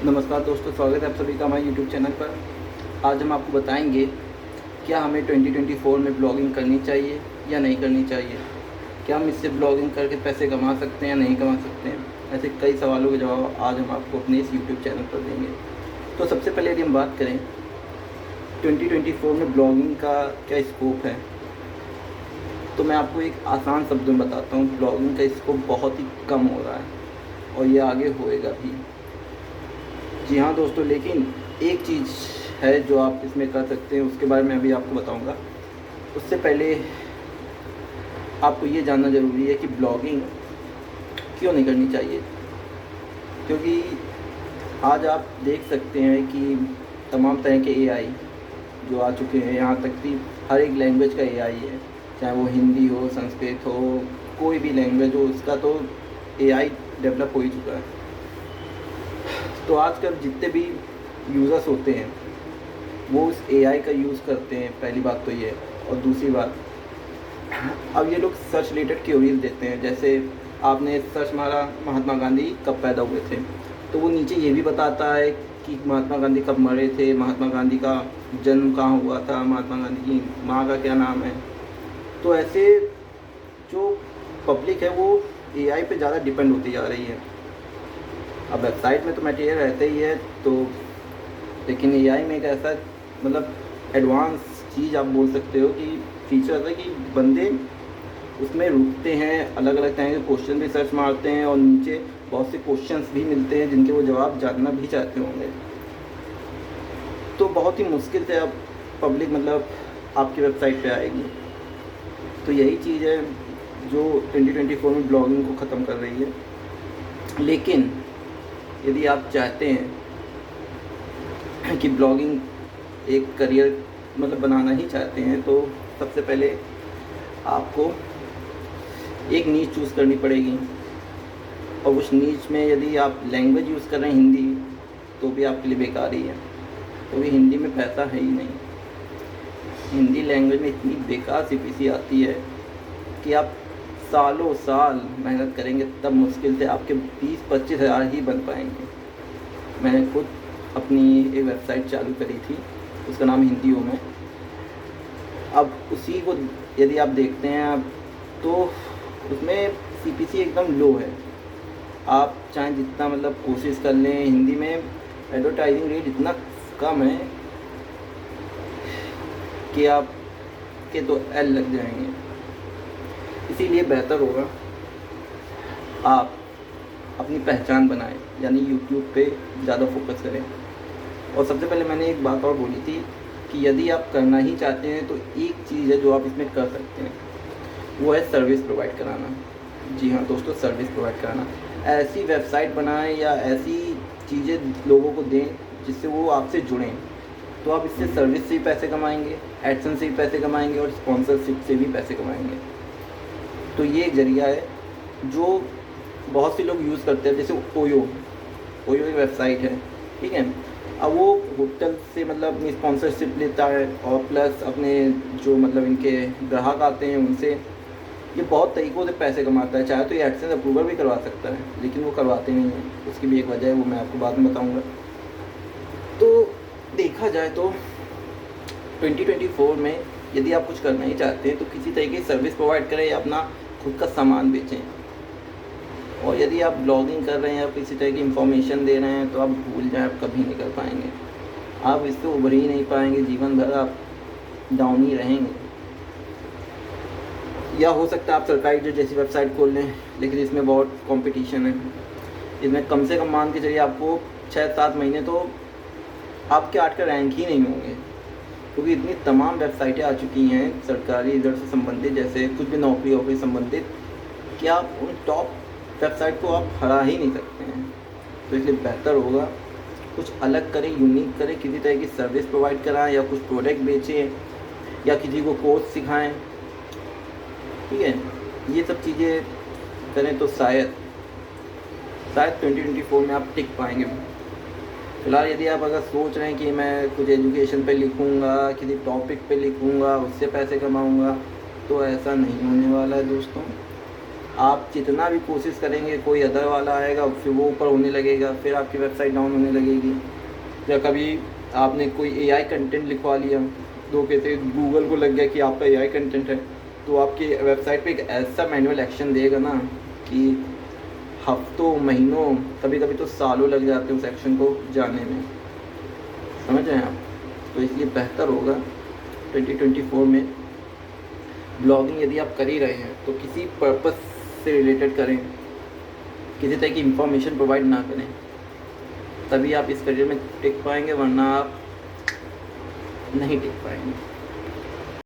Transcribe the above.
नमस्कार दोस्तों, स्वागत है आप सभी का हमारे यूट्यूब चैनल पर। आज हम आपको बताएंगे क्या हमें 2024 में ब्लॉगिंग करनी चाहिए या नहीं करनी चाहिए। क्या हम इससे ब्लॉगिंग करके पैसे कमा सकते हैं या नहीं कमा सकते हैं। ऐसे कई सवालों के जवाब आज हम आपको अपने इस यूट्यूब चैनल पर देंगे। तो सबसे पहले यदि हम बात करें 2024 में ब्लॉगिंग का क्या स्कोप है, तो मैं आपको एक आसान शब्दों में बताता हूँ। ब्लॉगिंग का स्कोप बहुत ही कम हो रहा है और ये आगे होएगा भी। जी हाँ दोस्तों, लेकिन एक चीज़ है जो आप इसमें कर सकते हैं, उसके बारे में अभी आपको बताऊंगा। उससे पहले आपको ये जानना ज़रूरी है कि ब्लॉगिंग क्यों नहीं करनी चाहिए। क्योंकि आज आप देख सकते हैं कि तमाम तरह के एआई जो आ चुके हैं, यहाँ तक कि हर एक लैंग्वेज का एआई है, चाहे वो हिंदी हो, संस्कृत हो, कोई भी लैंग्वेज हो, उसका तो एआई डेवलप हो ही चुका है। तो आजकल जितने भी यूज़र्स होते हैं वो उस एआई का यूज़ करते हैं, पहली बात तो ये है। और दूसरी बात, अब ये लोग सर्च रिलेटेड क्वेरीज देते हैं। जैसे आपने सर्च मारा महात्मा गांधी कब पैदा हुए थे, तो वो नीचे ये भी बताता है कि महात्मा गांधी कब मरे थे, महात्मा गांधी का जन्म कहाँ हुआ था, महात्मा गांधी की माँ का क्या नाम है। तो ऐसे जो पब्लिक है वो एआई पे ज़्यादा डिपेंड होती जा रही है। अब वेबसाइट में तो मटेरियल रहता ही है, तो लेकिन एआई में एक ऐसा मतलब एडवांस चीज़ आप बोल सकते हो कि फीचर है कि बंदे उसमें रुकते हैं, अलग अलग तरह के क्वेश्चन भी सर्च मारते हैं और नीचे बहुत से क्वेश्चंस भी मिलते हैं जिनके वो जवाब जानना भी चाहते होंगे। तो बहुत ही मुश्किल से अब पब्लिक मतलब आपकी वेबसाइट पे आएगी। तो यही चीज़ है जो 2024 में ब्लॉगिंग को ख़त्म कर रही है। लेकिन यदि आप चाहते हैं कि ब्लॉगिंग एक करियर मतलब बनाना ही चाहते हैं, तो सबसे पहले आपको एक नीच चूज़ करनी पड़ेगी। और उस नीच में यदि आप लैंग्वेज यूज़ कर रहे हैं हिंदी, तो भी आपके लिए बेकार ही है, क्योंकि हिंदी में पैसा है ही नहीं। हिंदी लैंग्वेज में इतनी बेकार सीपीसी आती है कि आप सालों साल मेहनत करेंगे तब मुश्किल से आपके 20-25 हज़ार ही बन पाएंगे। मैंने खुद अपनी एक वेबसाइट चालू करी थी, उसका नाम हिंदी में। अब उसी को यदि आप देखते हैं आप, तो उसमें सीपीसी एकदम लो है। आप चाहे जितना मतलब कोशिश कर लें, हिंदी में एडवर्टाइजिंग रेट इतना कम है कि आप के तो एल लग जाएंगे। इसीलिए बेहतर होगा आप अपनी पहचान बनाएं, यानी यूट्यूब पे ज़्यादा फोकस करें। और सबसे पहले मैंने एक बात और बोली थी कि यदि आप करना ही चाहते हैं तो एक चीज़ है जो आप इसमें कर सकते हैं, वो है सर्विस प्रोवाइड कराना। जी हाँ दोस्तों, सर्विस प्रोवाइड कराना। ऐसी वेबसाइट बनाएं या ऐसी चीज़ें लोगों को दें जिससे वो आपसे जुड़ें, तो आप इससे सर्विस से भी पैसे कमाएंगे, एडसेंस से भी पैसे कमाएंगे और स्पॉन्सरशिप से भी पैसे कमाएंगे। तो ये एक ज़रिया है जो बहुत से लोग यूज़ करते हैं। जैसे ओयो एक वेबसाइट है, ठीक है। अब वो होटल से मतलब अपनी स्पॉन्सरशिप लेता है और प्लस अपने जो मतलब इनके ग्राहक आते हैं उनसे ये बहुत तरीक़ों से पैसे कमाता है। चाहे तो ये एडसेंस अप्रूवल भी करवा सकता है, लेकिन वो करवाते नहीं हैं। उसकी भी एक वजह है, वो मैं आपको बाद में बताऊँगा। तो देखा जाए तो 2024 में यदि आप कुछ करना ही चाहते हैं तो किसी तरीके की सर्विस प्रोवाइड करें या अपना खुद का सामान बेचें। और यदि आप ब्लॉगिंग कर रहे हैं या किसी तरह की इंफॉर्मेशन दे रहे हैं, तो आप भूल जाएं, आप कभी नहीं कर पाएंगे। आप इससे उभर ही नहीं पाएंगे, जीवन भर आप डाउन ही रहेंगे। या हो सकता है आप सरकारी जो जैसी वेबसाइट खोल लें, लेकिन इसमें बहुत कंपटीशन है। इसमें कम से कम मान के चलिए आपको 6-7 महीने तो आपके 8 का रैंक ही नहीं होंगे, क्योंकि इतनी तमाम वेबसाइटें आ चुकी हैं सरकारी इधर से संबंधित, जैसे कुछ भी नौकरी वोकरी संबंधित, कि आप उन टॉप वेबसाइट को आप हरा ही नहीं सकते हैं। तो इसलिए बेहतर होगा कुछ अलग करें, यूनिक करें, किसी तरह की सर्विस प्रोवाइड कराएं या कुछ प्रोडक्ट बेचें या किसी को कोर्स सिखाएं, ठीक है। ये सब चीज़ें करें तो शायद 2024 में आप टिक पाएंगे। फिलहाल यदि आप अगर सोच रहे हैं कि मैं कुछ एजुकेशन पे लिखूँगा, किसी टॉपिक पे लिखूँगा, उससे पैसे कमाऊँगा, तो ऐसा नहीं होने वाला है दोस्तों। आप जितना भी कोशिश करेंगे कोई अदर वाला आएगा, फिर वो ऊपर होने लगेगा, फिर आपकी वेबसाइट डाउन होने लगेगी। या कभी आपने कोई एआई कंटेंट लिखवा लिया, तो कहते गूगल को लग गया कि आपका एआई कंटेंट है, तो आपकी वेबसाइट पे एक ऐसा मैनुअल एक्शन देगा ना कि हफ्तों, महीनों, कभी कभी तो सालों लग जाते हैं उस एक्शन को जाने में। समझ रहे हैं आप? तो इसलिए बेहतर होगा 2024 में ब्लॉगिंग यदि आप कर ही रहे हैं तो किसी पर्पस से रिलेटेड करें, किसी तरह की इंफॉर्मेशन प्रोवाइड ना करें, तभी आप इस करियर में टिक पाएंगे, वरना आप नहीं टिक पाएंगे।